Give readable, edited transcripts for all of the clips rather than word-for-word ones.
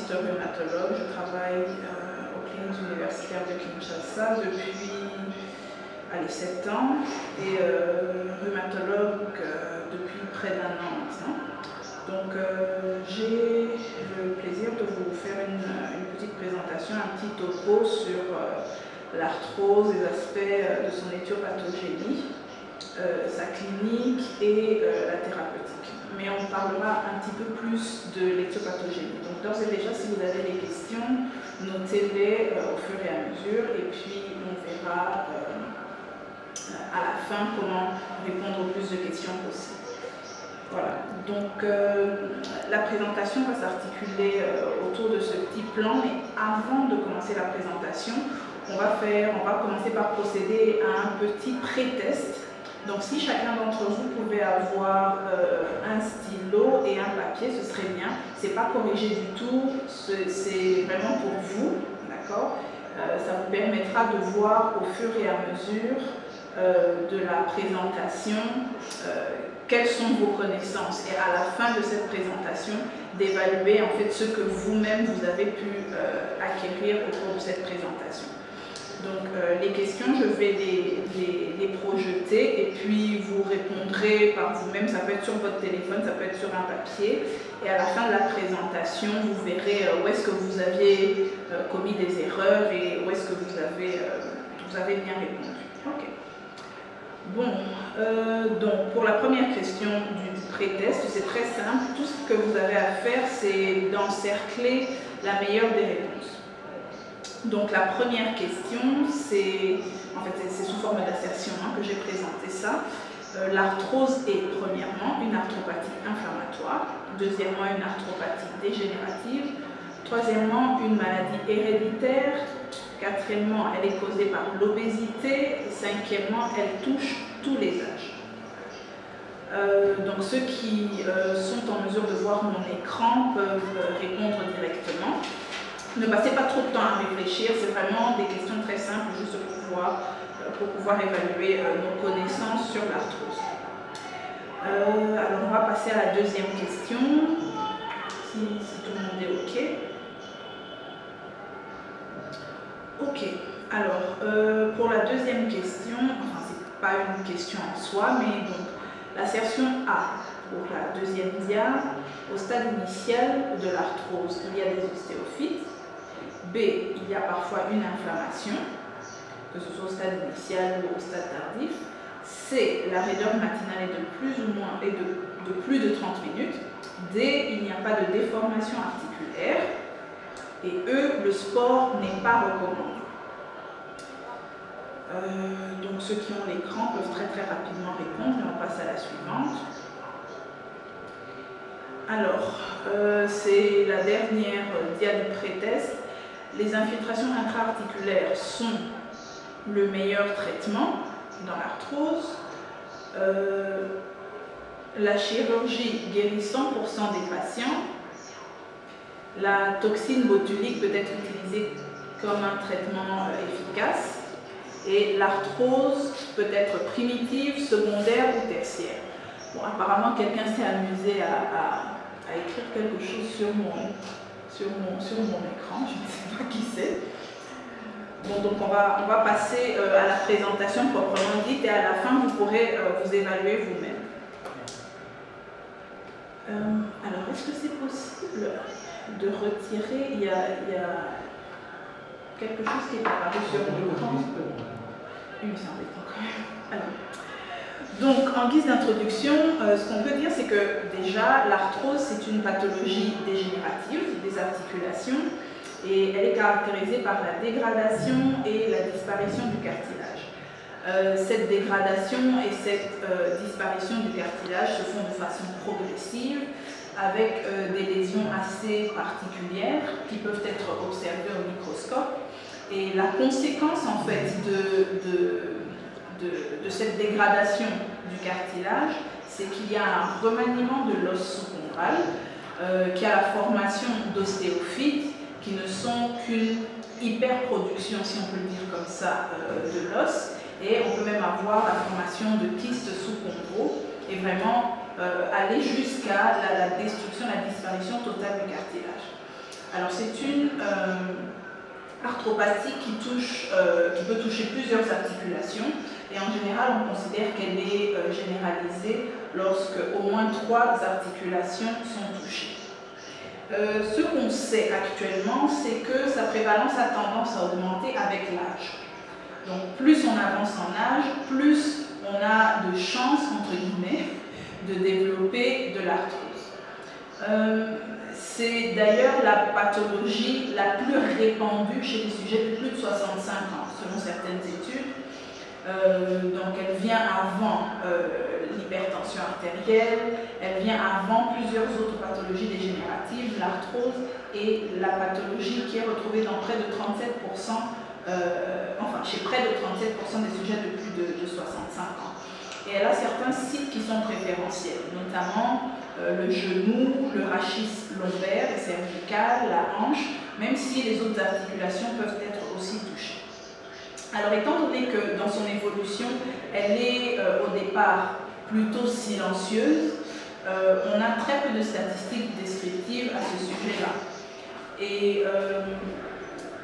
dentiste rhumatologue. Je travaille aux cliniques universitaires de Kinshasa depuis 7 ans et rhumatologue depuis près d'1 an maintenant. Donc j'ai le plaisir de vous faire une petite présentation, un petit topo sur l'arthrose, les aspects de son éthiopathogénie, sa clinique et la thérapeutique. Mais on parlera un petit peu plus de l'éthiopathogénie. Donc d'ores et déjà, si vous avez des questions, notez-les au fur et à mesure et puis on verra à la fin comment répondre au plus de questions possible. Voilà, donc la présentation va s'articuler autour de ce petit plan, mais avant de commencer la présentation, on va commencer par procéder à un petit pré-test. Donc si chacun d'entre vous pouvait avoir un stylo et un papier, ce serait bien. Ce n'est pas corrigé du tout, c'est vraiment pour vous, d'accord? Ça vous permettra de voir au fur et à mesure de la présentation quelles sont vos connaissances et à la fin de cette présentation d'évaluer en fait ce que vous-même vous avez pu acquérir au cours de cette présentation. Donc les questions, je vais les projeter et puis vous répondrez par vous-même. Ça peut être sur votre téléphone, ça peut être sur un papier. Et à la fin de la présentation, vous verrez où est-ce que vous aviez commis des erreurs et où est-ce que vous avez bien répondu. Ok. Bon, donc pour la première question du pré-test, c'est très simple. Tout ce que vous avez à faire, c'est d'encercler la meilleure des réponses. Donc la première question, c'est sous forme d'assertion que j'ai présenté ça. L'arthrose est premièrement une arthropathie inflammatoire, deuxièmement une arthropathie dégénérative, troisièmement une maladie héréditaire, quatrièmement elle est causée par l'obésité, et cinquièmement elle touche tous les âges. Donc ceux qui sont en mesure de voir mon écran peuvent répondre directement. Ne passez pas trop de temps à réfléchir, c'est vraiment des questions très simples, juste pour pouvoir évaluer nos connaissances sur l'arthrose. Alors on va passer à la deuxième question, si tout le monde est OK. Ok, alors pour la deuxième question, enfin c'est pas une question en soi, mais donc l'assertion A, pour la deuxième dia, au stade initial de l'arthrose, il y a des ostéophytes. B, il y a parfois une inflammation, que ce soit au stade initial ou au stade tardif. C, la raideur matinale est de plus de 30 minutes. D, il n'y a pas de déformation articulaire. Et E, le sport n'est pas recommandé. Donc ceux qui ont l'écran peuvent très rapidement répondre et on passe à la suivante. Alors, c'est la dernière dia du pré-test. Les infiltrations intra-articulaires sont le meilleur traitement dans l'arthrose. La chirurgie guérit 100% des patients. La toxine botulique peut être utilisée comme un traitement efficace. Et l'arthrose peut être primitive, secondaire ou tertiaire. Bon, apparemment, quelqu'un s'est amusé à écrire quelque chose sur mon écran, je ne sais pas qui c'est. Bon, donc on va passer à la présentation proprement dite et à la fin, vous pourrez vous évaluer vous-même. Alors, est-ce que c'est possible de retirer, il y a quelque chose qui est apparu sur l'écran. Il me semble quand même. Alors, donc, en guise d'introduction, ce qu'on peut dire, c'est que déjà, l'arthrose, c'est une pathologie dégénérative des articulations et elle est caractérisée par la dégradation et la disparition du cartilage. Cette dégradation et cette disparition du cartilage se font de façon progressive avec des lésions assez particulières qui peuvent être observées au microscope. Et la conséquence en fait de cette dégradation du cartilage, c'est qu'il y a un remaniement de l'os sous-chondral, qui a la formation d'ostéophytes qui ne sont qu'une hyperproduction, si on peut le dire comme ça, de l'os. Et on peut même avoir la formation de kystes sous-chondrals et vraiment aller jusqu'à la destruction, la disparition totale du cartilage. Alors c'est une arthropathie qui peut toucher plusieurs articulations et en général on considère qu'elle est généralisée lorsque au moins 3 articulations sont touchées. Ce qu'on sait actuellement, c'est que sa prévalence a tendance à augmenter avec l'âge. Donc plus on avance en âge, plus on a de chances, entre guillemets, de développer de l'arthrose. C'est d'ailleurs la pathologie la plus répandue chez les sujets de plus de 65 ans, selon certaines études. Donc elle vient avant l'hypertension artérielle, elle vient avant plusieurs autres pathologies dégénératives, l'arthrose et la pathologie qui est retrouvée dans près de 37%, chez près de 37% des sujets de plus de 65 ans. Et elle a certains sites qui sont préférentiels, notamment le genou, le rachis lombaire et cervical, la hanche, même si les autres articulations peuvent être aussi touchées. Alors étant donné que dans son évolution, elle est au départ plutôt silencieuse, on a très peu de statistiques descriptives à ce sujet-là. Et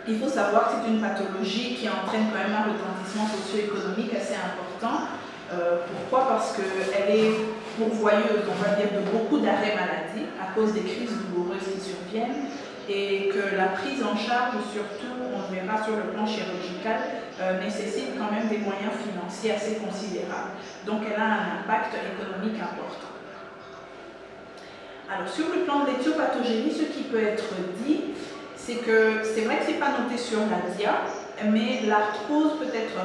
il faut savoir que c'est une pathologie qui entraîne quand même un retentissement socio-économique assez important. Pourquoi? Parce qu'elle est pourvoyeuse, on va dire, de beaucoup d'arrêts maladie à cause des crises douloureuses qui surviennent et que la prise en charge, surtout, on le verra sur le plan chirurgical, nécessite quand même des moyens financiers assez considérables. Donc elle a un impact économique important. Alors sur le plan de l'éthiopathogénie, ce qui peut être dit, c'est que c'est vrai que ce n'est pas noté sur la dia, mais l'arthrose peut être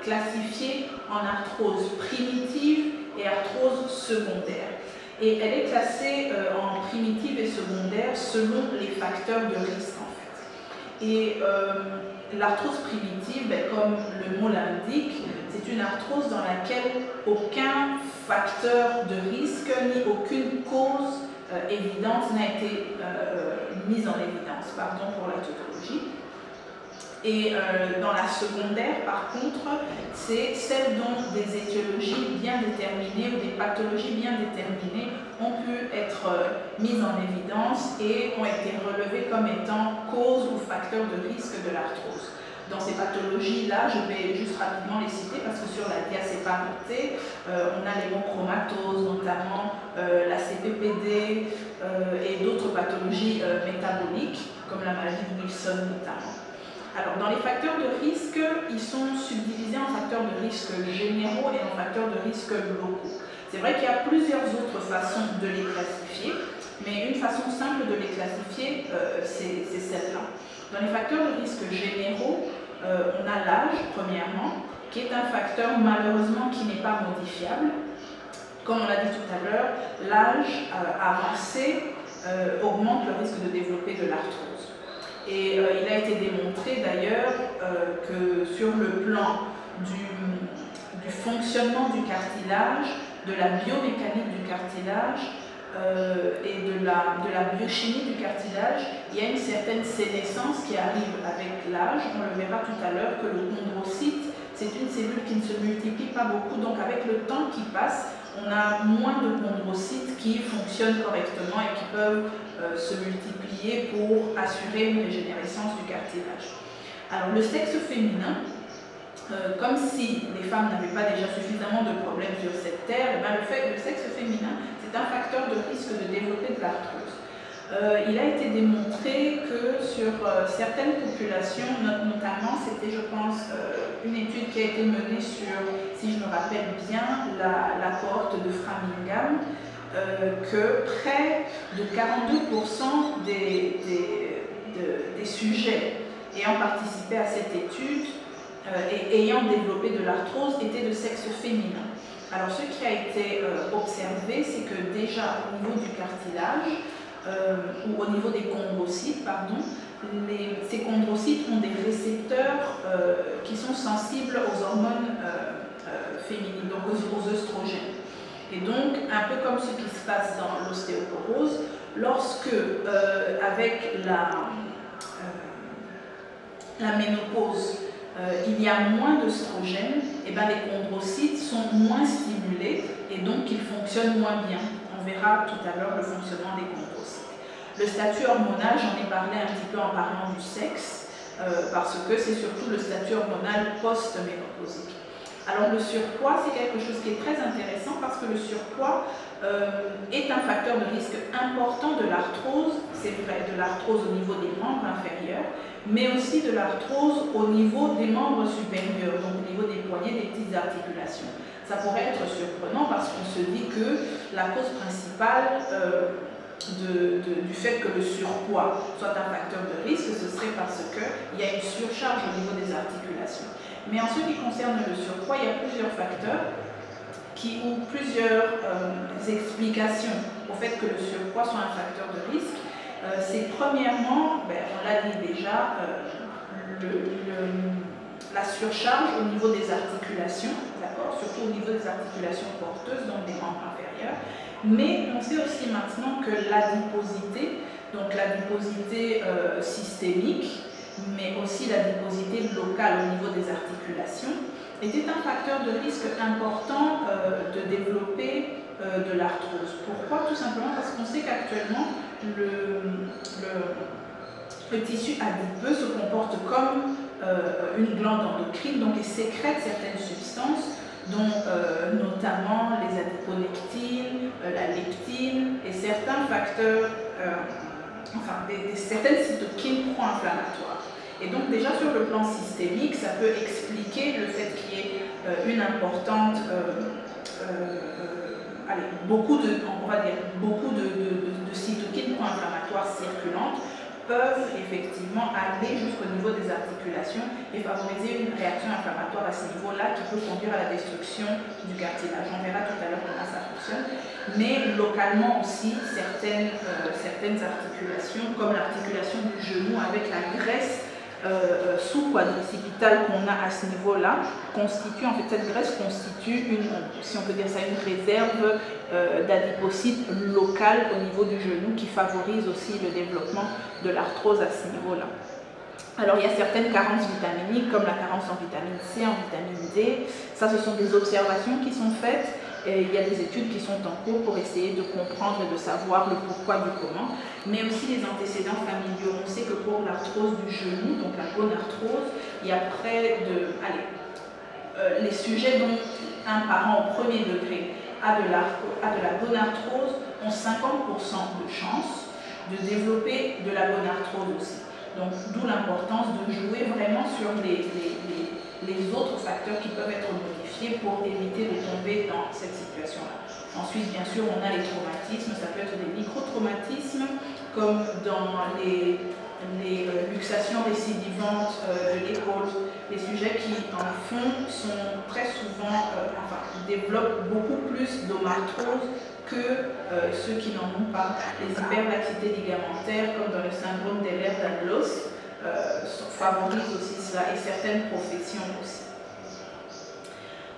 classifiée en arthrose primitive et arthrose secondaire. Et elle est classée en primitive et secondaire selon les facteurs de risque en fait. Et l'arthrose primitive, comme le mot l'indique, c'est une arthrose dans laquelle aucun facteur de risque ni aucune cause évidente n'a été mise en évidence, pour la tautologie. Et dans la secondaire, par contre, c'est celle dont des étiologies bien déterminées ou des pathologies bien déterminées ont pu être mises en évidence et ont été relevées comme étant cause ou facteur de risque de l'arthrose. Dans ces pathologies-là, je vais juste rapidement les citer parce que sur la dia, c'est pas noté. On a l'hémochromatose, notamment la CPPD et d'autres pathologies métaboliques, comme la maladie de Wilson notamment. Alors, dans les facteurs de risque, ils sont subdivisés en facteurs de risque généraux et en facteurs de risque locaux. C'est vrai qu'il y a plusieurs autres façons de les classifier, mais une façon simple de les classifier, c'est celle-là. Dans les facteurs de risque généraux, on a l'âge, premièrement, qui est un facteur malheureusement qui n'est pas modifiable. Comme on l'a dit tout à l'heure, l'âge avancé augmente le risque de développer de l'arthrose. Et il a été démontré d'ailleurs que sur le plan du fonctionnement du cartilage, de la biomécanique du cartilage et de la biochimie du cartilage, il y a une certaine sénescence qui arrive avec l'âge. On le verra tout à l'heure que le chondrocyte, c'est une cellule qui ne se multiplie pas beaucoup, donc avec le temps qui passe, on a moins de chondrocytes qui fonctionnent correctement et qui peuvent se multiplier pour assurer une régénérescence du cartilage. Alors le sexe féminin, comme si les femmes n'avaient pas déjà suffisamment de problèmes sur cette terre, le sexe féminin, c'est un facteur de risque de développer de l'arthrose. Il a été démontré que sur certaines populations, notamment, c'était je pense une étude qui a été menée sur, si je me rappelle bien, la cohorte de Framingham, que près de 42% des sujets ayant participé à cette étude et ayant développé de l'arthrose étaient de sexe féminin. Alors ce qui a été observé, c'est que déjà au niveau du cartilage, ou au niveau des chondrocytes, ces chondrocytes ont des récepteurs qui sont sensibles aux hormones féminines, donc aux œstrogènes. Et donc, un peu comme ce qui se passe dans l'ostéoporose, lorsque, avec la ménopause, il y a moins d'œstrogènes, et ben les chondrocytes sont moins stimulés et donc ils fonctionnent moins bien. On verra tout à l'heure le fonctionnement des chondrocytes. Le statut hormonal, j'en ai parlé un petit peu en parlant du sexe, parce que c'est surtout le statut hormonal post-ménopausique. Alors le surpoids, c'est quelque chose qui est très intéressant parce que le surpoids est un facteur de risque important de l'arthrose, c'est vrai, de l'arthrose au niveau des membres inférieurs, mais aussi de l'arthrose au niveau des membres supérieurs, donc au niveau des poignets, des petites articulations. Ça pourrait être surprenant parce qu'on se dit que la cause principale du fait que le surpoids soit un facteur de risque, ce serait parce qu'il y a une surcharge au niveau des articulations. Mais en ce qui concerne le surpoids, il y a plusieurs facteurs ou plusieurs explications au fait que le surpoids soit un facteur de risque. C'est premièrement, on l'a dit déjà, la surcharge au niveau des articulations, surtout au niveau des articulations porteuses, donc des membres inférieurs. Mais on sait aussi maintenant que l'adiposité, donc l'adiposité systémique, mais aussi l'adiposité locale au niveau des articulations, était un facteur de risque important de développer de l'arthrose. Pourquoi? Tout simplement parce qu'on sait qu'actuellement, le tissu adipeux se comporte comme une glande endocrine, donc il sécrète certaines substances, dont notamment les adiponectines, la leptine et certains facteurs, certaines cytokines pro-inflammatoires. Et donc déjà sur le plan systémique, ça peut expliquer le fait qu'il y ait une importante, beaucoup de cytokines pro-inflammatoires circulantes peuvent effectivement aller jusqu'au niveau des articulations et favoriser une réaction inflammatoire à ce niveau-là qui peut conduire à la destruction du cartilage. On verra tout à l'heure comment ça fonctionne. Mais localement aussi, certaines articulations, comme l'articulation du genou avec la graisse sous-quadricipitale qu'on a à ce niveau-là, constitue, en fait, cette graisse constitue si on peut dire ça, une réserve d'adipocytes locale au niveau du genou qui favorise aussi le développement de l'arthrose à ce niveau-là. Alors il y a certaines carences vitaminiques comme la carence en vitamine C, en vitamine D. Ça, ce sont des observations qui sont faites. Et il y a des études qui sont en cours pour essayer de comprendre et de savoir le pourquoi du comment, mais aussi les antécédents familiaux. On sait que pour l'arthrose du genou, donc la gonarthrose, il y a près de, les sujets dont un parent au premier degré a de la gonarthrose ont 50% de chance de développer de la gonarthrose aussi. Donc d'où l'importance de jouer vraiment sur les autres facteurs qui peuvent être modifiés pour éviter de tomber dans cette situation-là. Ensuite, bien sûr, on a les traumatismes, ça peut être des micro-traumatismes, comme dans les luxations récidivantes de l'épaule, les sujets qui, en fond, sont très souvent, développent beaucoup plus d'omarthrose que ceux qui n'en ont pas. Les hyperlaxités ligamentaires, comme dans le syndrome d'Ehlers-Danlos, favorisent aussi cela, et certaines professions aussi.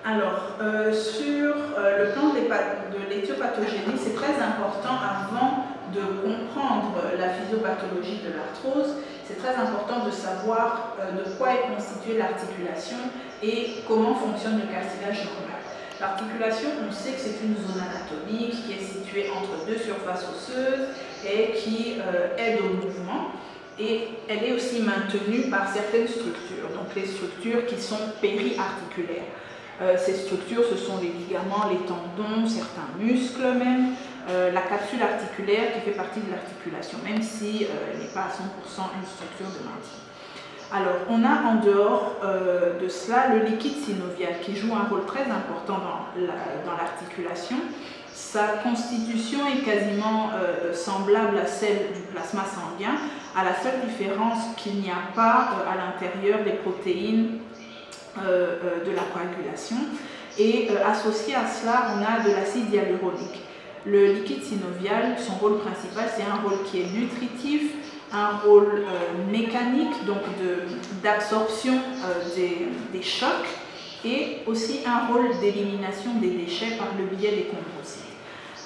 Alors, sur le plan de l'éthiopathogénie, c'est très important avant de comprendre la physiopathologie de l'arthrose, c'est très important de savoir de quoi est constituée l'articulation et comment fonctionne le cartilage normal. L'articulation, on sait que c'est une zone anatomique qui est située entre deux surfaces osseuses et qui aide au mouvement. Et elle est aussi maintenue par certaines structures, donc les structures qui sont périarticulaires. Ces structures, ce sont les ligaments, les tendons, certains muscles même, la capsule articulaire qui fait partie de l'articulation, même si elle n'est pas à 100% une structure de maintien. Alors, on a en dehors de cela le liquide synovial qui joue un rôle très important dans l'articulation. Sa constitution est quasiment semblable à celle du plasma sanguin, à la seule différence qu'il n'y a pas à l'intérieur des protéines de la coagulation. Et associé à cela, on a de l'acide hyaluronique. Le liquide synovial, son rôle principal, c'est un rôle qui est nutritif, un rôle mécanique, donc d'absorption des chocs, et aussi un rôle d'élimination des déchets par le biais des composites.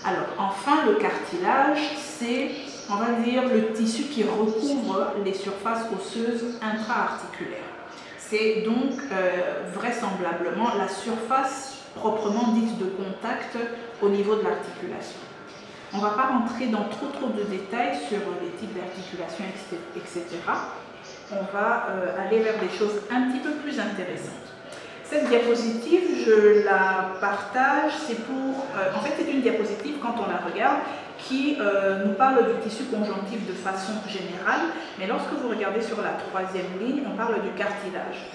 Alors, enfin, le cartilage, c'est, on va dire, le tissu qui recouvre les surfaces osseuses intra-articulaires. C'est donc vraisemblablement la surface proprement dite de contact au niveau de l'articulation. On ne va pas rentrer dans trop de détails sur les types d'articulations, etc. On va aller vers des choses un petit peu plus intéressantes. Cette diapositive, je la partage, c'est pour... en fait, c'est une diapositive, quand on la regarde, qui nous parle du tissu conjonctif de façon générale, mais lorsque vous regardez sur la troisième ligne, on parle du cartilage.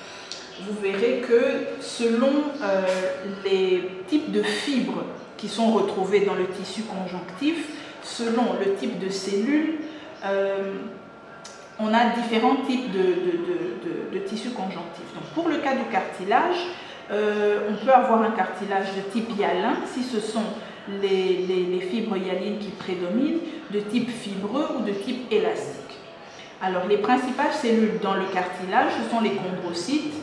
Vous verrez que selon les types de fibres qui sont retrouvées dans le tissu conjonctif, selon le type de cellules, on a différents types de tissus conjonctifs. Donc, pour le cas du cartilage, on peut avoir un cartilage de type hyalin si ce sont les fibres hyalines qui prédominent, de type fibreux ou de type élastique. Alors, les principales cellules dans le cartilage, ce sont les chondrocytes.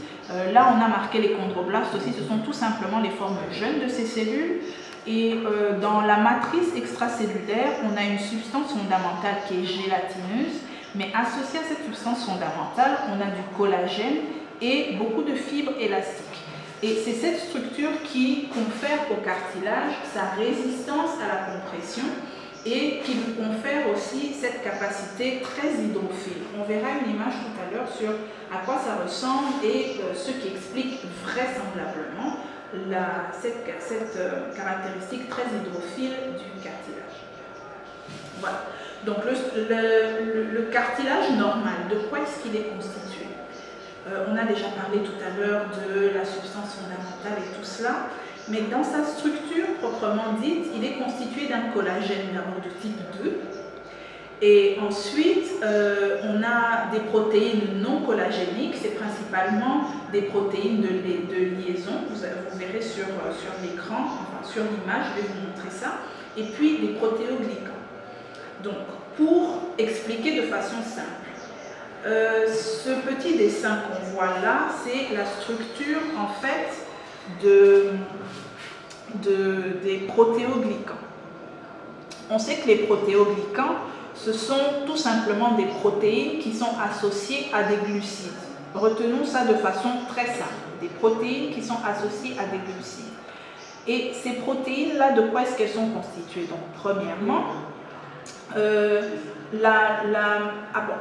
Là, on a marqué les chondroblastes aussi, ce sont tout simplement les formes jeunes de ces cellules. Et dans la matrice extracellulaire, on a une substance fondamentale qui est gélatineuse, mais associée à cette substance fondamentale, on a du collagène et beaucoup de fibres élastiques. Et c'est cette structure qui confère au cartilage sa résistance à la compression et qui lui confère aussi cette capacité très hydrophile. On verra une image tout à l'heure sur à quoi ça ressemble et ce qui explique vraisemblablement cette caractéristique très hydrophile du cartilage. Voilà. Donc le cartilage normal, de quoi est-ce qu'il est constitué? On a déjà parlé tout à l'heure de la substance fondamentale et tout cela, mais dans sa structure proprement dite, il est constitué d'un collagène d'abord de type 2, et ensuite on a des protéines non collagéniques, c'est principalement des protéines de liaison, vous verrez sur l'écran, enfin sur l'image, je vais vous montrer ça, et puis des protéoglycans. Donc, pour expliquer de façon simple, ce petit dessin qu'on voit là, c'est la structure en fait des protéoglycans. On sait que les protéoglycans, ce sont tout simplement des protéines qui sont associées à des glucides. Retenons ça de façon très simple, des protéines qui sont associées à des glucides. Et ces protéines-là, de quoi est-ce qu'elles sont constituées? Donc, premièrement,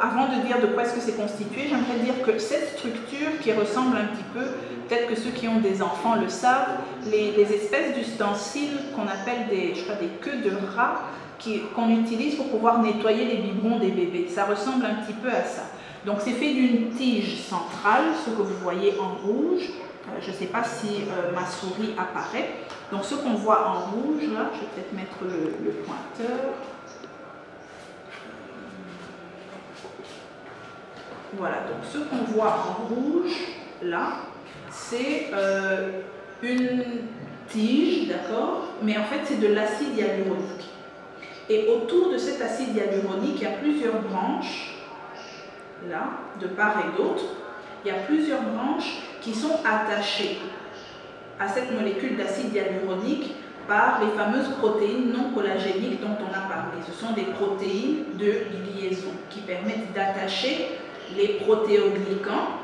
avant de dire de quoi est-ce que c'est constitué, j'aimerais dire que cette structure qui ressemble un petit peu, peut-être que ceux qui ont des enfants le savent, les espèces d'ustensiles qu'on appelle des queues de rat qu'on utilise pour pouvoir nettoyer les biberons des bébés. Ça ressemble un petit peu à ça. Donc c'est fait d'une tige centrale, ce que vous voyez en rouge. Je ne sais pas si ma souris apparaît. Donc ce qu'on voit en rouge, là, je vais peut-être mettre le pointeur. Voilà, donc ce qu'on voit en rouge, là, c'est une tige, d'accord? Mais en fait, c'est de l'acide hyaluronique. Et autour de cet acide hyaluronique, il y a plusieurs branches, là, de part et d'autre. Il y a plusieurs branches qui sont attachées à cette molécule d'acide hyaluronique par les fameuses protéines non collagéniques dont on a parlé. Ce sont des protéines de liaison qui permettent d'attacher les protéoglycans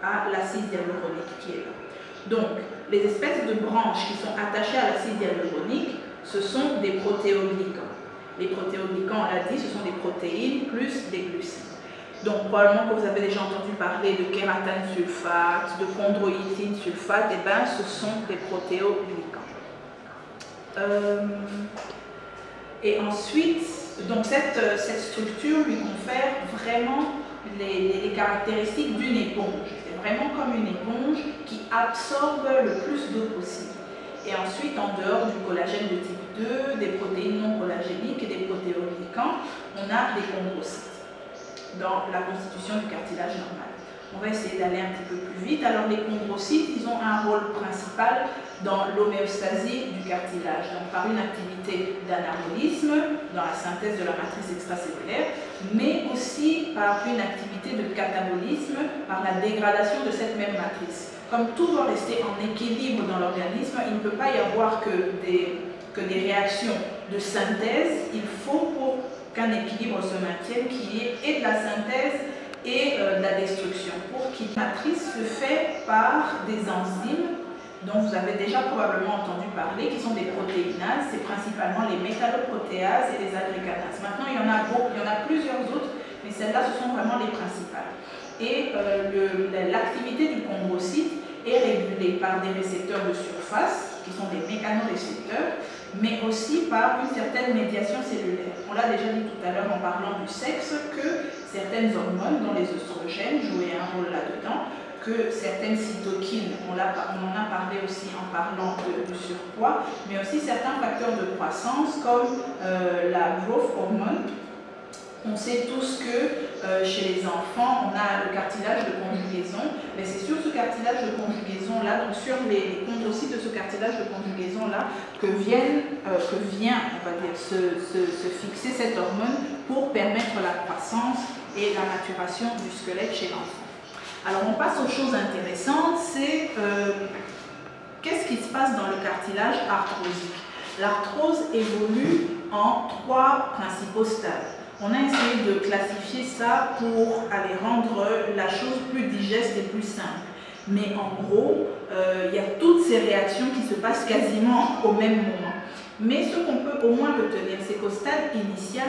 à l'acide hyaluronique qui est là. Donc, les espèces de branches qui sont attachées à l'acide hyaluronique, ce sont des protéoglycans. Les protéoglycans, on l'a dit, ce sont des protéines plus des glucides. Donc, probablement que vous avez déjà entendu parler de kératine sulfate, de chondroïtine sulfate, et bien, ce sont des protéoglycans. Et ensuite, donc cette structure lui confère vraiment les caractéristiques d'une éponge. C'est vraiment comme une éponge qui absorbe le plus d'eau possible. Et ensuite, en dehors du collagène de type 2, des protéines non collagéniques et des protéoglycans, on a des chondrocytes dans la constitution du cartilage normal. On va essayer d'aller un petit peu plus vite. Alors les chondrocytes, ils ont un rôle principal dans l'homéostasie du cartilage, donc par une activité d'anabolisme dans la synthèse de la matrice extracellulaire, mais aussi par une activité de catabolisme par la dégradation de cette même matrice. Comme tout doit rester en équilibre dans l'organisme, il ne peut pas y avoir que des réactions de synthèse. Il faut pour qu'un équilibre se maintienne qu'il y ait et de la synthèse et de la destruction. Pour qu'il matrice se fait par des enzymes dont vous avez déjà probablement entendu parler, qui sont des protéinases. C'est principalement les métalloprotéases et les agréganases. Maintenant, il y en a plusieurs autres, mais celles-là, ce sont vraiment les principales. Et l'activité du chondrocyte est régulée par des récepteurs de surface, qui sont des mécanorécepteurs, mais aussi par une certaine médiation cellulaire. On l'a déjà dit tout à l'heure en parlant du sexe, que certaines hormones, dont les oestrogènes, jouaient un rôle là-dedans, que certaines cytokines, on en a parlé aussi en parlant du surpoids, mais aussi certains facteurs de croissance comme la growth hormone. On sait tous que chez les enfants, on a le cartilage de conjugaison, mais c'est sur ce cartilage de conjugaison-là, donc sur les chondrocytes de ce cartilage de conjugaison-là, que vient, on va dire, se fixer cette hormone pour permettre la croissance et la maturation du squelette chez l'enfant. Alors on passe aux choses intéressantes, c'est qu'est-ce qui se passe dans le cartilage arthrosique. L'arthrose évolue en 3 principaux stades. On a essayé de classifier ça pour aller rendre la chose plus digeste et plus simple. Mais en gros, il y a toutes ces réactions qui se passent quasiment au même moment. Mais ce qu'on peut au moins retenir, c'est qu'au stade initial,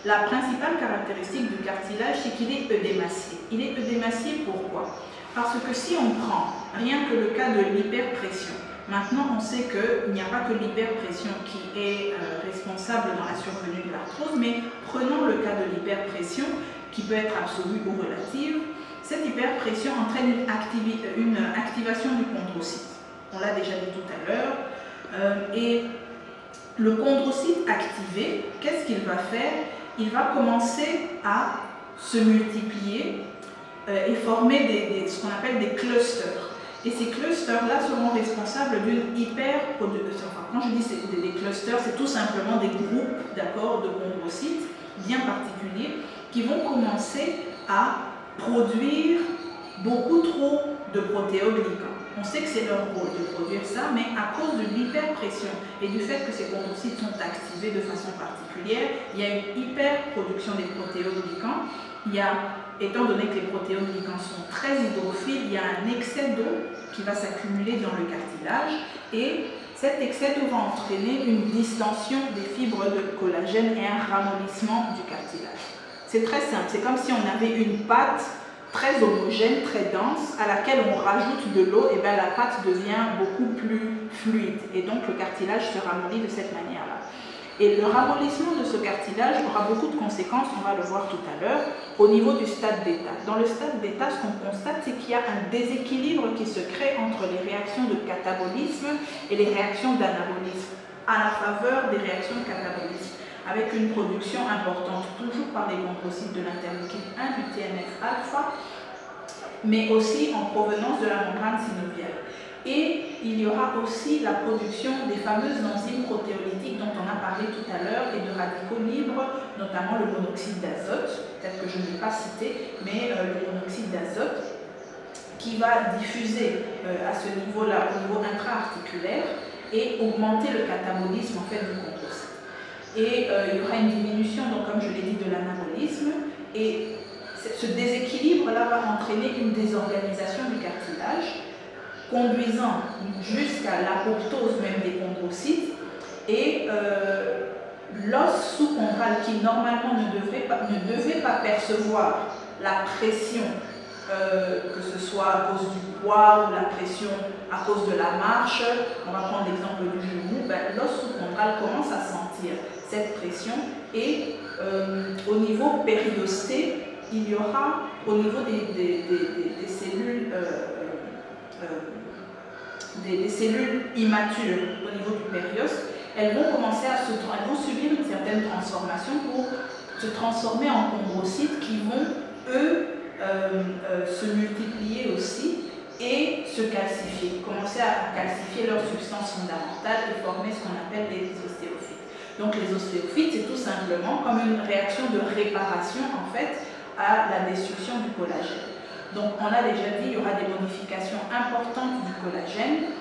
la principale caractéristique du cartilage, c'est qu'il est œdémacié. Il est œdémacié pourquoi? Parce que si on prend rien que le cas de l'hyperpression, maintenant on sait qu'il n'y a pas que l'hyperpression qui est responsable dans la survenue de l'arthrose, mais prenons le cas de l'hyperpression, qui peut être absolue ou relative. Cette hyperpression entraîne une activation du chondrocyte. On l'a déjà dit tout à l'heure. Et le chondrocyte activé, qu'est-ce qu'il va faire? Il va commencer à se multiplier et former ce qu'on appelle des clusters. Et ces clusters-là seront responsables d'une hyperproduction. Enfin, quand je dis des clusters, c'est tout simplement des groupes de chondrocytes bien particuliers qui vont commencer à produire beaucoup trop de protéoglycans. On sait que c'est leur rôle de produire ça, mais à cause de l'hyperpression et du fait que ces chondrocytes sont activés de façon particulière, il y a une hyperproduction des protéoglycans. Étant donné que les protéoglycans sont très hydrophiles, il y a un excès d'eau qui va s'accumuler dans le cartilage et cet excès d'eau va entraîner une distension des fibres de collagène et un ramollissement du cartilage. C'est très simple, c'est comme si on avait une pâte très homogène, très dense, à laquelle on rajoute de l'eau, et bien la pâte devient beaucoup plus fluide et donc le cartilage se ramollit de cette manière-là. Et le ramollissement de ce cartilage aura beaucoup de conséquences, on va le voir tout à l'heure, au niveau du stade bêta. Dans le stade bêta, ce qu'on constate, c'est qu'il y a un déséquilibre qui se crée entre les réactions de catabolisme et les réactions d'anabolisme, à la faveur des réactions de catabolisme, avec une production importante, toujours par les chondrocytes de l'interleukine 1, du TNF-alpha, mais aussi en provenance de la membrane synoviale. Et il y aura aussi la production des fameuses enzymes protéolytiques dont on a parlé tout à l'heure et de radicaux libres, notamment le monoxyde d'azote, peut-être que je ne l'ai pas cité, mais le monoxyde d'azote qui va diffuser à ce niveau-là, au niveau intra-articulaire, et augmenter le catabolisme en fait du chondrocyte. Et il y aura une diminution, donc comme je l'ai dit, de l'anabolisme, et ce déséquilibre-là va entraîner une désorganisation du cartilage, conduisant jusqu'à l'apoptose même des chondrocytes et l'os sous-chondral qui normalement ne devait pas percevoir la pression, que ce soit à cause du poids ou la pression à cause de la marche, on va prendre l'exemple du genou, l'os sous-chondral commence à sentir cette pression et au niveau périosté, il y aura au niveau des cellules des cellules immatures au niveau du périoste, elles vont commencer elles vont subir une certaine transformation pour se transformer en chondrocytes qui vont, eux, se multiplier aussi et se calcifier, commencer à calcifier leurs substances fondamentales et former ce qu'on appelle les ostéophytes. Donc les ostéophytes, c'est tout simplement comme une réaction de réparation en fait à la destruction du collagène. Donc on a déjà dit, il y aura des modifications importantes du collagène,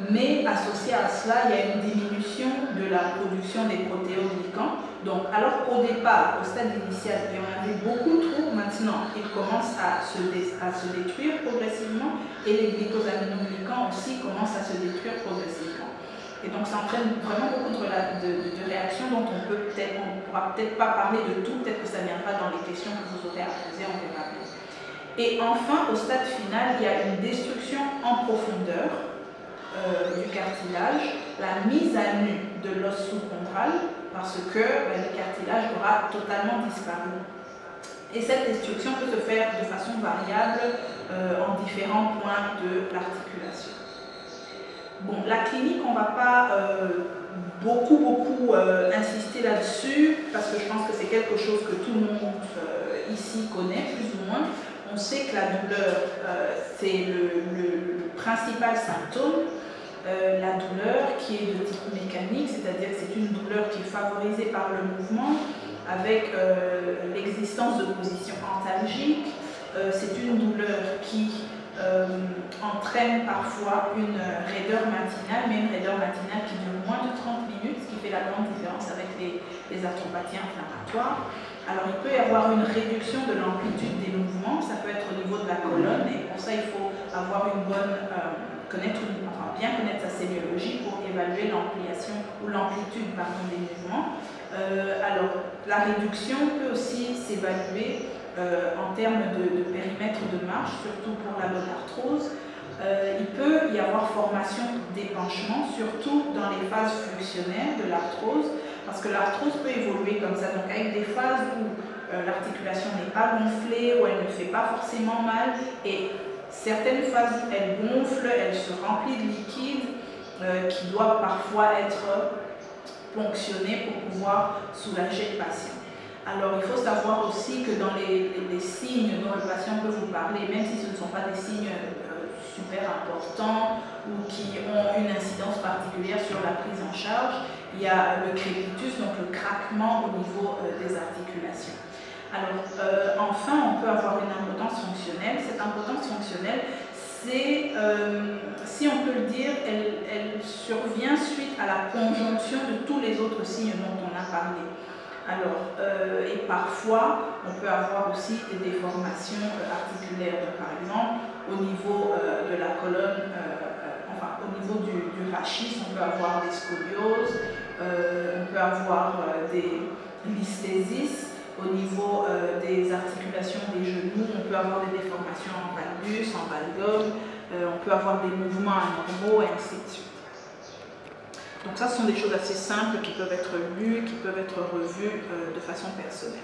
mais associé à cela, il y a une diminution de la production des protéoglycans. Donc alors qu'au départ, au stade initial, il y en avait beaucoup trop, maintenant il commence à se détruire progressivement et les glycosaminoglycans aussi commencent à se détruire progressivement. Et donc ça entraîne vraiment beaucoup de réactions dont on ne pourra peut-être pas parler de tout, peut-être que ça viendra dans les questions que vous aurez à poser, on verra bien. Et enfin, au stade final, il y a une destruction en profondeur du cartilage, la mise à nu de l'os sous-chondral, parce que le cartilage aura totalement disparu. Et cette destruction peut se faire de façon variable en différents points de l'articulation. Bon, la clinique, on ne va pas beaucoup insister là-dessus, parce que je pense que c'est quelque chose que tout le monde ici connaît, plus ou moins. On sait que la douleur, c'est le principal symptôme. La douleur qui est de type mécanique, c'est-à-dire que c'est une douleur qui est favorisée par le mouvement, avec l'existence de positions antalgiques. C'est une douleur qui entraîne parfois une raideur matinale, mais une raideur matinale qui dure moins de 30 minutes, ce qui fait la grande différence avec les arthropathies inflammatoires. Alors il peut y avoir une réduction de l'amplitude des mouvements, ça peut être au niveau de la colonne, et pour ça il faut avoir une bonne, bien connaître sa sémiologie pour évaluer l'ampliation ou l'amplitude des mouvements. Alors la réduction peut aussi s'évaluer en termes de périmètre de marche, surtout pour la bonne arthrose. Il peut y avoir formation d'épanchement, surtout dans les phases fluxionnaires de l'arthrose, parce que l'arthrose peut évoluer comme ça, donc avec des phases où l'articulation n'est pas gonflée, où elle ne fait pas forcément mal, et certaines phases où elle gonfle, elle se remplit de liquide qui doit parfois être ponctionné pour pouvoir soulager le patient. Alors il faut savoir aussi que dans les signes dont le patient peut vous parler, même si ce ne sont pas des signes super importants ou qui ont une incidence particulière sur la prise en charge, il y a le crépitus, donc le craquement au niveau des articulations. Alors enfin, on peut avoir une impotence fonctionnelle. Cette impotence fonctionnelle, c'est, si on peut le dire, elle survient suite à la conjonction de tous les autres signes dont on a parlé. Alors, et parfois, on peut avoir aussi des déformations articulaires. Donc, par exemple, au niveau de la colonne, au niveau du rachis, on peut avoir des scolioses, on peut avoir des listhésis. Au niveau des articulations des genoux, on peut avoir des déformations en valgus, en valgum, on peut avoir des mouvements anormaux, et ainsi de suite. Donc ça, ce sont des choses assez simples qui peuvent être lues, qui peuvent être revues de façon personnelle.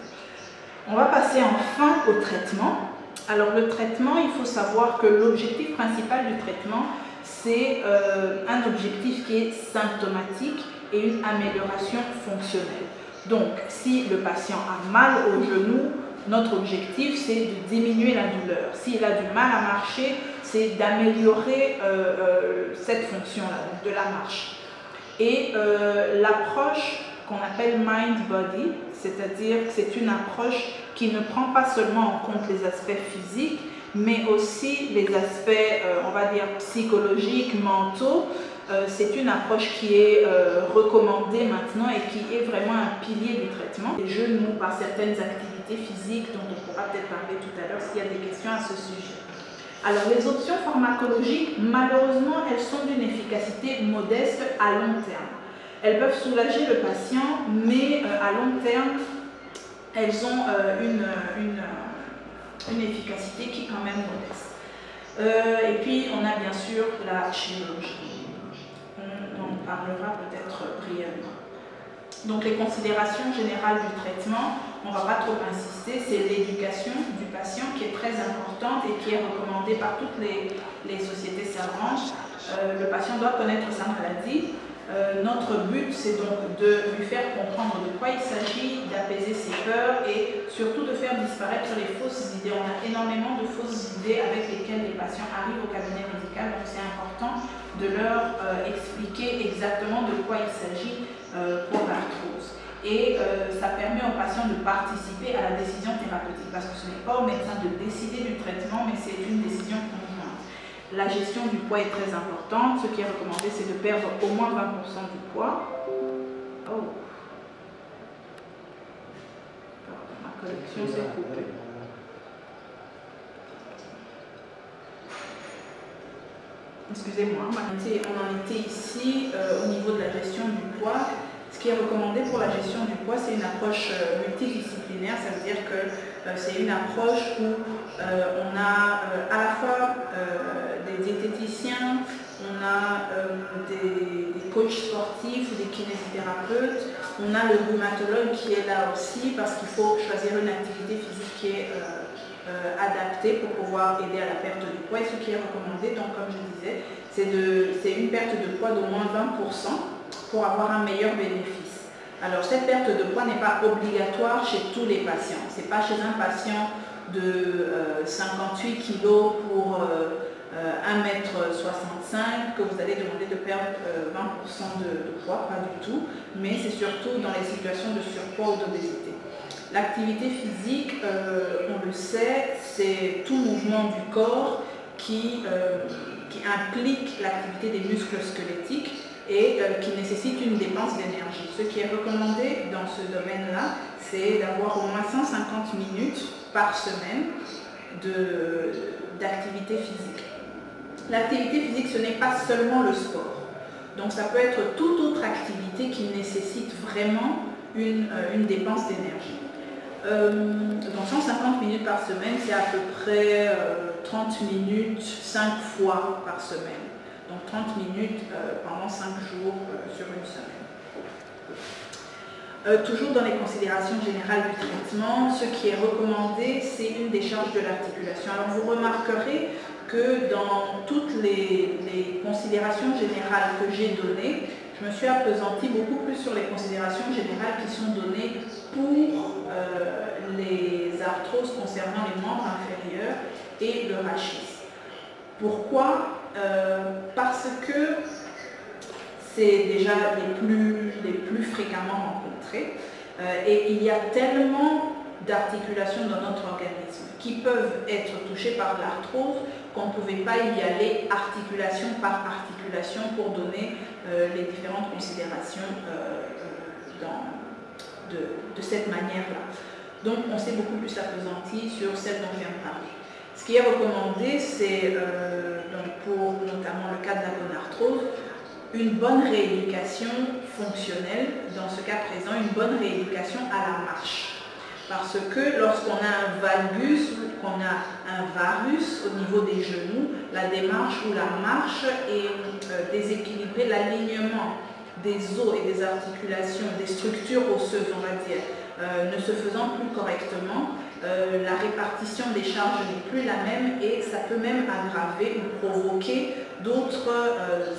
On va passer enfin au traitement. Alors le traitement, il faut savoir que l'objectif principal du traitement, c'est un objectif qui est symptomatique et une amélioration fonctionnelle. Donc si le patient a mal au genou, notre objectif c'est de diminuer la douleur. S'il a du mal à marcher, c'est d'améliorer cette fonction-là, donc de la marche. Et l'approche qu'on appelle mind-body, c'est-à-dire que c'est une approche qui ne prend pas seulement en compte les aspects physiques, mais aussi les aspects, on va dire, psychologiques, mentaux. C'est une approche qui est recommandée maintenant et qui est vraiment un pilier du traitement. Les genoux par certaines activités physiques dont on pourra peut-être parler tout à l'heure s'il y a des questions à ce sujet. Alors les options pharmacologiques, malheureusement, elles sont d'une efficacité modeste à long terme. Elles peuvent soulager le patient, mais à long terme, elles ont une efficacité qui est quand même modeste. Et puis on a bien sûr la chirurgie. On en parlera peut-être brièvement. Donc les considérations générales du traitement, on ne va pas trop insister, c'est l'éducation du patient qui est très importante et qui est recommandée par toutes les sociétés savantes. Le patient doit connaître sa maladie. Notre but, c'est donc de lui faire comprendre de quoi il s'agit, d'apaiser ses peurs et surtout de faire disparaître les fausses idées. On a énormément de fausses idées avec lesquelles les patients arrivent au cabinet médical, donc c'est important de leur expliquer exactement de quoi il s'agit pour l'arthrose. Et ça permet aux patients de participer à la décision thérapeutique, parce que ce n'est pas au médecin de décider du traitement, mais c'est une décision conjointe. La gestion du poids est très importante. Ce qui est recommandé, c'est de perdre au moins 20% du poids. Oh. Pardon, ma connexion s'est coupée. excusez-moi, on en était ici au niveau de la gestion du poids. Ce qui est recommandé pour la gestion du poids, c'est une approche multidisciplinaire. Ça veut dire que c'est une approche où on a à la fois des diététiciens, on a des coachs sportifs, des kinésithérapeutes, on a le rhumatologue qui est là aussi parce qu'il faut choisir une activité physique qui est adaptée pour pouvoir aider à la perte du poids. Et ce qui est recommandé, donc comme je disais, c'est une perte de poids d'au moins 20% pour avoir un meilleur bénéfice. Alors cette perte de poids n'est pas obligatoire chez tous les patients. Ce n'est pas chez un patient de 58 kg pour 1,65 m que vous allez demander de perdre 20% de poids, pas du tout, mais c'est surtout dans les situations de surpoids ou d'obésité. L'activité physique, on le sait, c'est tout mouvement du corps qui implique l'activité des muscles squelettiques et qui nécessite une dépense d'énergie. Ce qui est recommandé dans ce domaine-là, c'est d'avoir au moins 150 minutes par semaine d'activité physique. L'activité physique, ce n'est pas seulement le sport. Donc ça peut être toute autre activité qui nécessite vraiment une dépense d'énergie. Donc 150 minutes par semaine, c'est à peu près 30 minutes 5 fois par semaine. Donc 30 minutes pendant 5 jours sur une semaine. Toujours dans les considérations générales du traitement, ce qui est recommandé, c'est une décharge de l'articulation. Alors vous remarquerez que dans toutes les considérations générales que j'ai données, je me suis appesantie beaucoup plus sur les considérations générales qui sont données pour les arthroses concernant les membres inférieurs et le rachis. Pourquoi? Parce que c'est déjà les plus fréquemment rencontrés et il y a tellement d'articulations dans notre organisme qui peuvent être touchées par l'arthrose qu'on ne pouvait pas y aller articulation par articulation pour donner les différentes considérations de cette manière-là. Donc on s'est beaucoup plus appesanti sur celle dont je viens de parler. Ce qui est recommandé, c'est pour notamment le cas de la gonarthrose, une bonne rééducation fonctionnelle, dans ce cas présent, une bonne rééducation à la marche. Parce que lorsqu'on a un valgus, qu'on a un varus au niveau des genoux, la démarche ou la marche est déséquilibrée, l'alignement des os et des articulations, des structures osseuses, on va dire, ne se faisant plus correctement, la répartition des charges n'est plus la même et ça peut même aggraver ou provoquer d'autres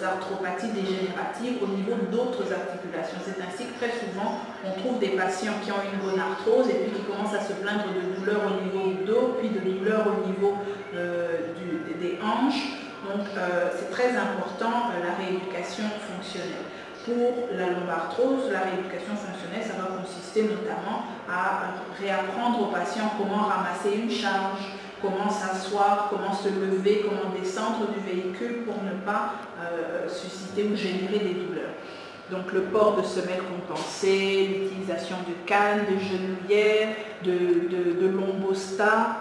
arthropathies dégénératives au niveau d'autres articulations. C'est ainsi que très souvent on trouve des patients qui ont une gonarthrose et puis qui commencent à se plaindre de douleurs au niveau du dos, puis de douleurs au niveau des hanches. Donc c'est très important la rééducation fonctionnelle. Pour la lombarthrose, la rééducation fonctionnelle, ça va consister notamment à réapprendre aux patients comment ramasser une charge, comment s'asseoir, comment se lever, comment descendre du véhicule pour ne pas susciter ou générer des douleurs. Donc le port de semelles compensées, l'utilisation de cannes, de genouillères, de lombostas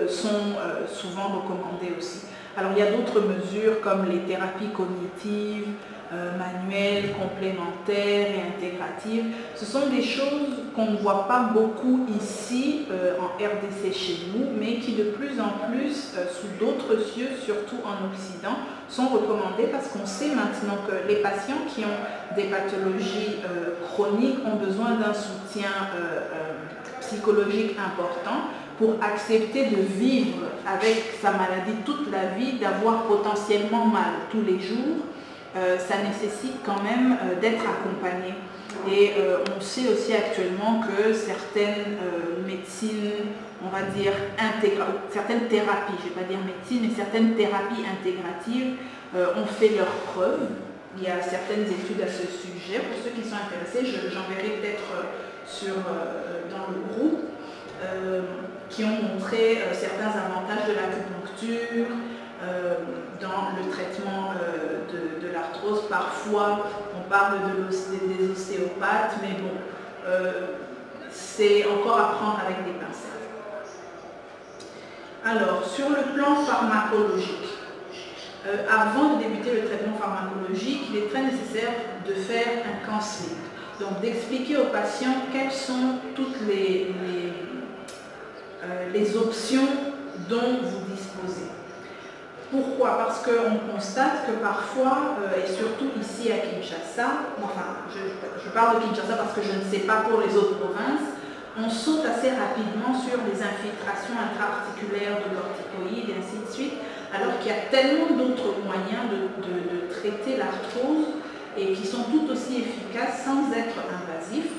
sont souvent recommandées aussi. Alors il y a d'autres mesures comme les thérapies cognitives, manuelles, complémentaires et intégratives. Ce sont des choses qu'on ne voit pas beaucoup ici en RDC chez nous, mais qui de plus en plus, sous d'autres cieux, surtout en Occident, sont recommandées parce qu'on sait maintenant que les patients qui ont des pathologies chroniques ont besoin d'un soutien psychologique important pour accepter de vivre avec sa maladie toute la vie, d'avoir potentiellement mal tous les jours. Ça nécessite quand même d'être accompagné. Et on sait aussi actuellement que certaines médecines, on va dire certaines thérapies, je ne vais pas dire médecine, mais certaines thérapies intégratives ont fait leurs preuves. Il y a certaines études à ce sujet. Pour ceux qui sont intéressés, j'enverrai peut-être dans le groupe, qui ont montré certains avantages de l'acupuncture dans le traitement de l'arthrose. Parfois, on parle des ostéopathes, mais bon, c'est encore à prendre avec des pincettes. Alors, sur le plan pharmacologique, avant de débuter le traitement pharmacologique, il est très nécessaire de faire un counseling. Donc d'expliquer aux patients quelles sont toutes les options dont vous disposez. Pourquoi? Parce qu'on constate que parfois, et surtout ici à Kinshasa, enfin je parle de Kinshasa parce que je ne sais pas pour les autres provinces, on saute assez rapidement sur les infiltrations intra-articulaires de corticoïdes et ainsi de suite, alors qu'il y a tellement d'autres moyens de traiter l'arthrose et qui sont tout aussi efficaces sans être invasifs.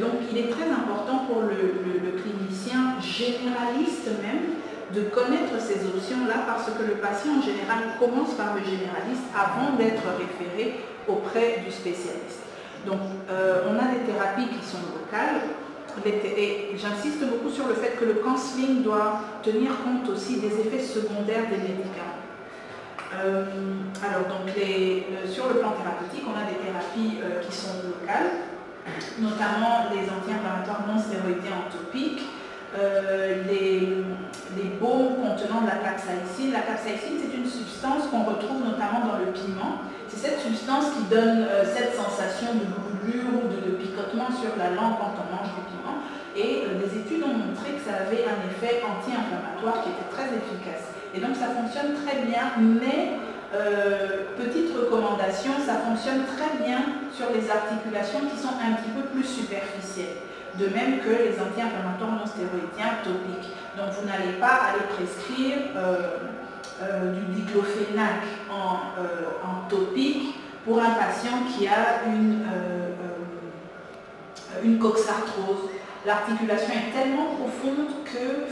Donc il est très important pour le clinicien généraliste même de connaître ces options-là parce que le patient en général commence par le généraliste avant d'être référé auprès du spécialiste. Donc on a des thérapies qui sont locales et j'insiste beaucoup sur le fait que le counseling doit tenir compte aussi des effets secondaires des médicaments. Alors donc sur le plan thérapeutique, on a des thérapies qui sont locales, notamment les anti-inflammatoires non stéroïdiens topiques, les baumes contenant de la capsaïcine. La capsaïcine, c'est une substance qu'on retrouve notamment dans le piment. C'est cette substance qui donne cette sensation de brûlure ou de picotement sur la langue quand on mange du piment. Et des études ont montré que ça avait un effet anti-inflammatoire qui était très efficace. Et donc ça fonctionne très bien, mais petite recommandation, ça fonctionne très bien sur les articulations qui sont un petit peu plus superficielles. De même que les anti-inflammatoires non stéroïdiens topiques. Donc vous n'allez pas aller prescrire du diclofénac en topique pour un patient qui a une coxarthrose. L'articulation est tellement profonde que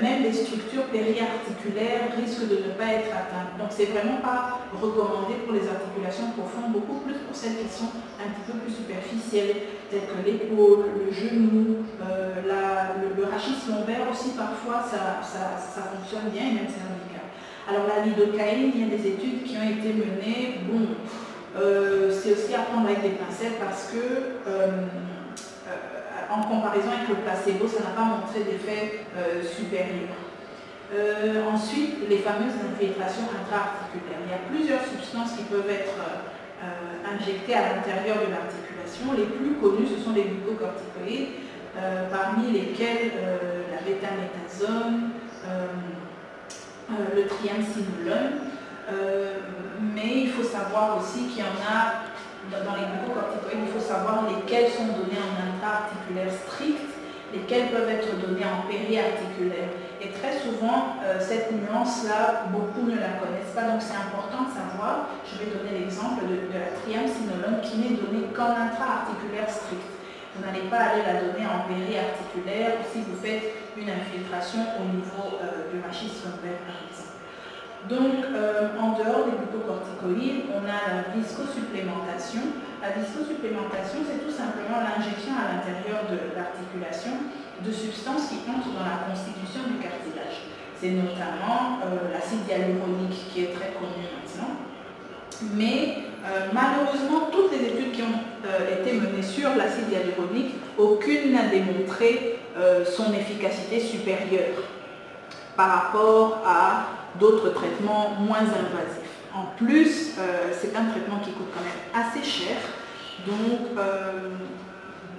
même les structures périarticulaires risquent de ne pas être atteintes. Donc c'est vraiment pas recommandé pour les articulations profondes, beaucoup plus pour celles qui sont un petit peu plus superficielles, telles que l'épaule, le genou, le rachis lombaire aussi parfois ça fonctionne bien et même cervical. Alors la lidocaïne, il y a des études qui ont été menées, bon, c'est aussi à prendre avec des pincettes parce que en comparaison avec le placebo, ça n'a pas montré d'effet supérieur. Ensuite, les fameuses infiltrations intra-articulaires. Il y a plusieurs substances qui peuvent être injectées à l'intérieur de l'articulation. Les plus connues, ce sont les glucocorticoïdes, parmi lesquels la bétaméthasone, le triamcinolone. Mais il faut savoir aussi qu'il y en a dans les glucocorticoïdes, il faut savoir lesquels sont donnés en intra-articulaire strict, lesquels peuvent être donnés en périarticulaire. Et très souvent, cette nuance-là, beaucoup ne la connaissent pas, donc c'est important de savoir. Je vais donner l'exemple de la triamcinolone qui n'est donnée qu'en intra-articulaire strict. Vous n'allez pas aller la donner en périarticulaire si vous faites une infiltration au niveau du rachis lombaire, par exemple. Donc, en dehors des glucocorticoïdes, on a la viscosupplémentation. La viscosupplémentation, c'est tout simplement l'injection à l'intérieur de l'articulation de substances qui entrent dans la constitution du cartilage. C'est notamment l'acide hyaluronique qui est très connu maintenant. Mais malheureusement, toutes les études qui ont été menées sur l'acide hyaluronique, aucune n'a démontré son efficacité supérieure par rapport à d'autres traitements moins invasifs. En plus, c'est un traitement qui coûte quand même assez cher, donc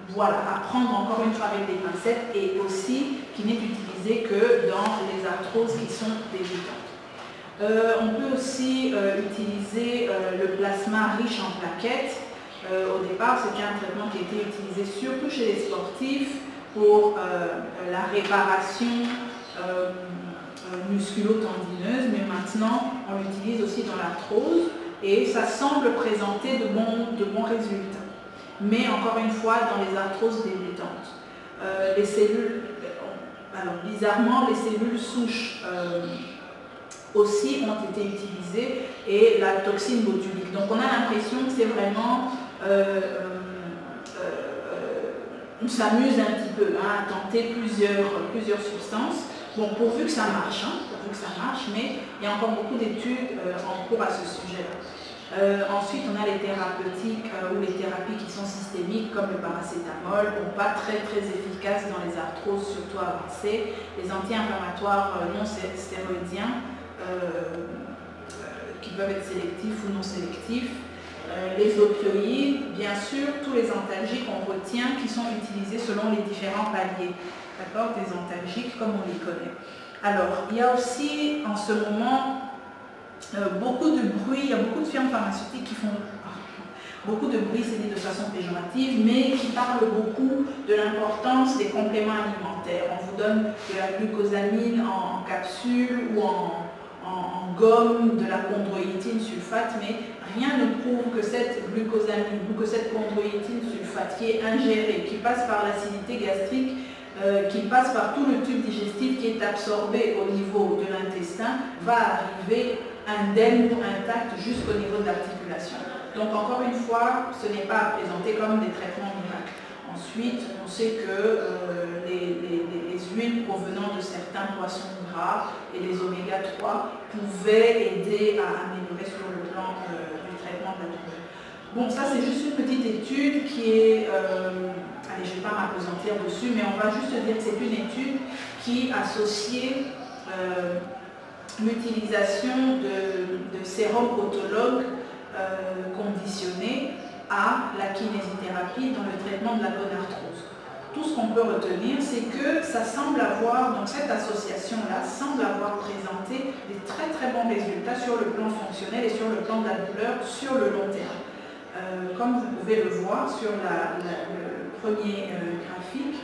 voilà, à prendre encore une fois avec des pincettes et aussi qui n'est utilisé que dans les arthroses qui sont débutantes. On peut aussi utiliser le plasma riche en plaquettes. Au départ, c'était un traitement qui a été utilisé surtout chez les sportifs pour la réparation musculo-tendineuse, mais maintenant on l'utilise aussi dans l'arthrose et ça semble présenter de bons résultats. Mais encore une fois, dans les arthroses débutantes. Les cellules, alors bizarrement, les cellules souches aussi ont été utilisées et la toxine botulique. Donc on a l'impression que c'est vraiment, on s'amuse un petit peu à tenter plusieurs substances. Bon, pourvu que ça marche, mais il y a encore beaucoup d'études en cours à ce sujet-là. Ensuite, on a les thérapeutiques ou les thérapies qui sont systémiques, comme le paracétamol, bon, pas très efficaces dans les arthroses, surtout avancées. Les anti-inflammatoires non stéroïdiens, qui peuvent être sélectifs ou non sélectifs. Les opioïdes, bien sûr, tous les antalgiques, on retient qui sont utilisés selon les différents paliers, d'accord, des antalgiques comme on les connaît. Alors, il y a aussi en ce moment beaucoup de bruit, il y a beaucoup de firmes pharmaceutiques qui font beaucoup de bruit, c'est dit de façon péjorative, mais qui parlent beaucoup de l'importance des compléments alimentaires. On vous donne de la glucosamine en capsule ou en gomme, de la chondroïtine sulfate, mais rien ne prouve que cette glucosamine ou que cette chondroïtine sulfate qui est ingérée, qui passe par l'acidité gastrique, qui passe par tout le tube digestif, qui est absorbé au niveau de l'intestin, va arriver indemne ou intacte jusqu'au niveau de l'articulation. Donc encore une fois, ce n'est pas à présenter comme des traitements miracles. Ensuite, on sait que les huiles provenant de certains poissons gras et les oméga 3 pouvaient aider à améliorer sur le plan du traitement de la douleur. Bon, ça c'est juste une petite étude qui est... allez, je ne vais pas m'apesantir dessus, mais on va juste dire que c'est une étude qui associait l'utilisation de sérum autologue conditionné à la kinésithérapie dans le traitement de la gonarthrose. Tout ce qu'on peut retenir, c'est que ça semble avoir, donc cette association-là semble avoir présenté des très très bons résultats sur le plan fonctionnel et sur le plan de la douleur sur le long terme. Comme vous pouvez le voir sur le premier graphique,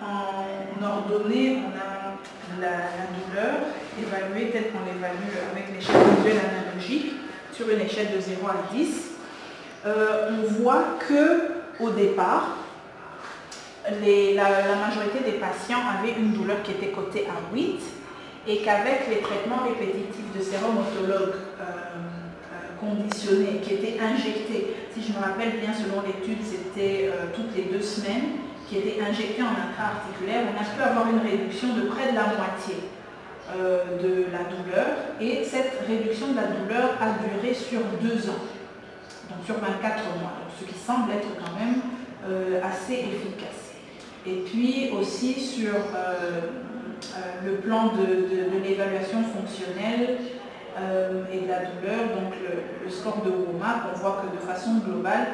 en ordonnée, on a la douleur évaluée telle qu'on l'évalue avec l'échelle visuelle analogique sur une échelle de 0 à 10. On voit qu'au départ, la majorité des patients avaient une douleur qui était cotée à 8 et qu'avec les traitements répétitifs de sérum autologue conditionné qui étaient injectés, si je me rappelle bien selon l'étude, c'était toutes les 2 semaines, qui étaient injectés en intra-articulaire, on a pu avoir une réduction de près de la moitié de la douleur, et cette réduction de la douleur a duré sur 2 ans, donc sur 24 mois, donc ce qui semble être quand même assez efficace. Et puis aussi sur le plan de l'évaluation fonctionnelle et de la douleur, donc le score de WOMAC, on voit que de façon globale,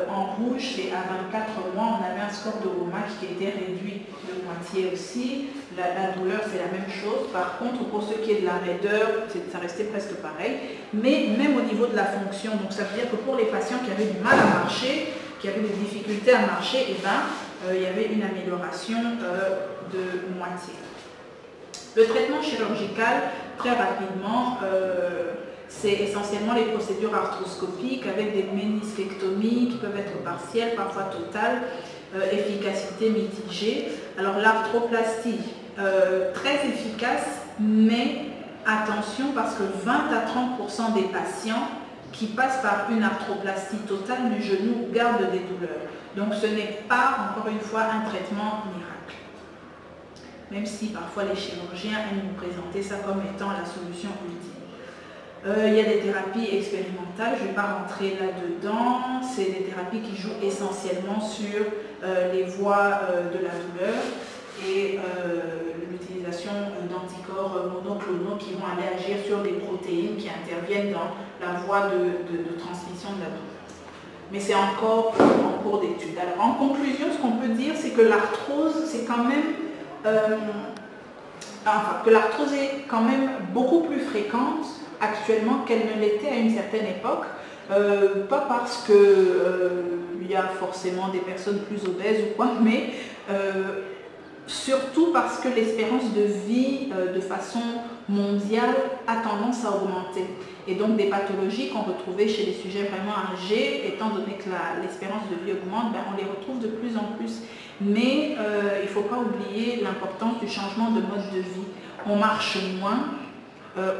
en rouge, c'est à 24 mois, on avait un score de WOMAC qui était réduit de moitié aussi. La douleur, c'est la même chose. Par contre, pour ce qui est de la raideur, ça restait presque pareil. Mais même au niveau de la fonction, donc ça veut dire que pour les patients qui avaient du mal à marcher, qui avaient des difficultés à marcher, eh ben, il y avait une amélioration de moitié. Le traitement chirurgical, très rapidement, c'est essentiellement les procédures arthroscopiques avec des ménisquectomies qui peuvent être partielles, parfois totales, efficacité mitigée. Alors l'arthroplastie, très efficace, mais attention parce que 20 à 30% des patients qui passent par une arthroplastie totale du genou gardent des douleurs. Donc ce n'est pas, encore une fois, un traitement miracle. Même si parfois les chirurgiens aiment nous présenter ça comme étant la solution ultime. Il y a des thérapies expérimentales, je ne vais pas rentrer là-dedans. C'est des thérapies qui jouent essentiellement sur les voies de la douleur et l'utilisation d'anticorps monoclonaux qui vont aller agir sur des protéines qui interviennent dans la voie de transmission de la douleur. Mais c'est encore en cours d'étude. Alors en conclusion, ce qu'on peut dire, c'est que l'arthrose, c'est quand même... que l'arthrose est quand même beaucoup plus fréquente actuellement qu'elle ne l'était à une certaine époque, pas parce qu'il y a forcément des personnes plus obèses ou quoi, mais surtout parce que l'espérance de vie de façon mondiale a tendance à augmenter. Et donc des pathologies qu'on retrouvait chez les sujets vraiment âgés, étant donné que l'espérance de vie augmente, ben, on les retrouve de plus en plus. Mais il ne faut pas oublier l'importance du changement de mode de vie. On marche moins,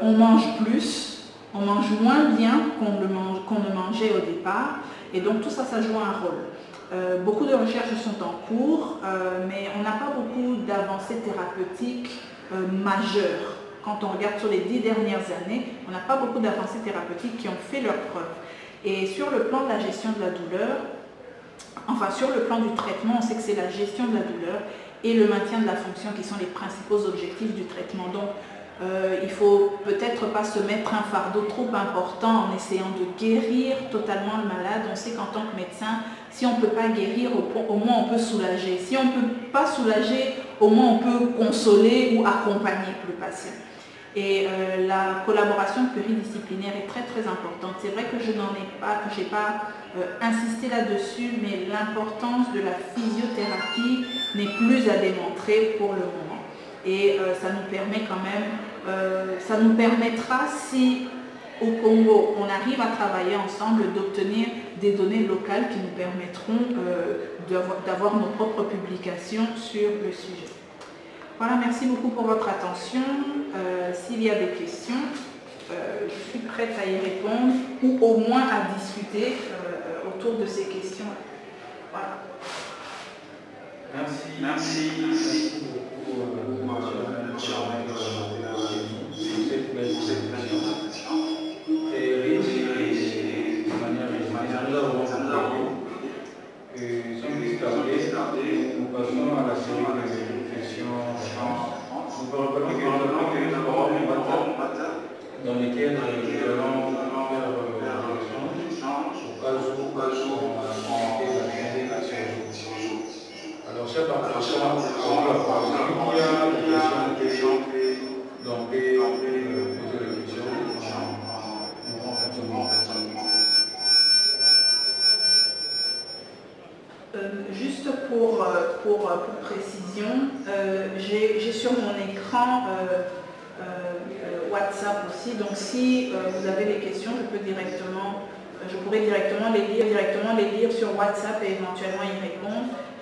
on mange plus, on mange moins bien qu'on ne mangeait au départ, et donc tout ça, ça joue un rôle. Beaucoup de recherches sont en cours, mais on n'a pas beaucoup d'avancées thérapeutiques majeures. Quand on regarde sur les 10 dernières années, on n'a pas beaucoup d'avancées thérapeutiques qui ont fait leurs preuves. Et sur le plan de la gestion de la douleur, enfin sur le plan du traitement, on sait que c'est la gestion de la douleur et le maintien de la fonction qui sont les principaux objectifs du traitement. Donc il ne faut peut-être pas se mettre un fardeau trop important en essayant de guérir totalement le malade. On sait qu'en tant que médecin, si on ne peut pas guérir, au moins on peut soulager. Si on ne peut pas soulager, au moins on peut consoler ou accompagner le patient. Et la collaboration pluridisciplinaire est très très importante. C'est vrai que je n'en ai pas, que je n'ai pas insisté là-dessus, mais l'importance de la physiothérapie n'est plus à démontrer pour le moment. Et ça nous permet quand même, ça nous permettra, si au Congo on arrive à travailler ensemble, d'obtenir des données locales qui nous permettront d'avoir nos propres publications sur le sujet. Voilà, merci beaucoup pour votre attention. S'il y a des questions, je suis prête à y répondre ou au moins à discuter autour de ces questions. Voilà. Merci beaucoup cette présentation très riche et de manière nous avons nous passons à la série de questions-réponses. Nous vous rappelons que nous avons un forum dans lequel nous allons faire des échanges au cas où on a la question. Alors, chers participants, il y a des questions donc poser les questions juste pour précision, j'ai sur mon écran WhatsApp aussi, donc si vous avez des questions, je pourrais directement les lire sur WhatsApp et éventuellement y répondre.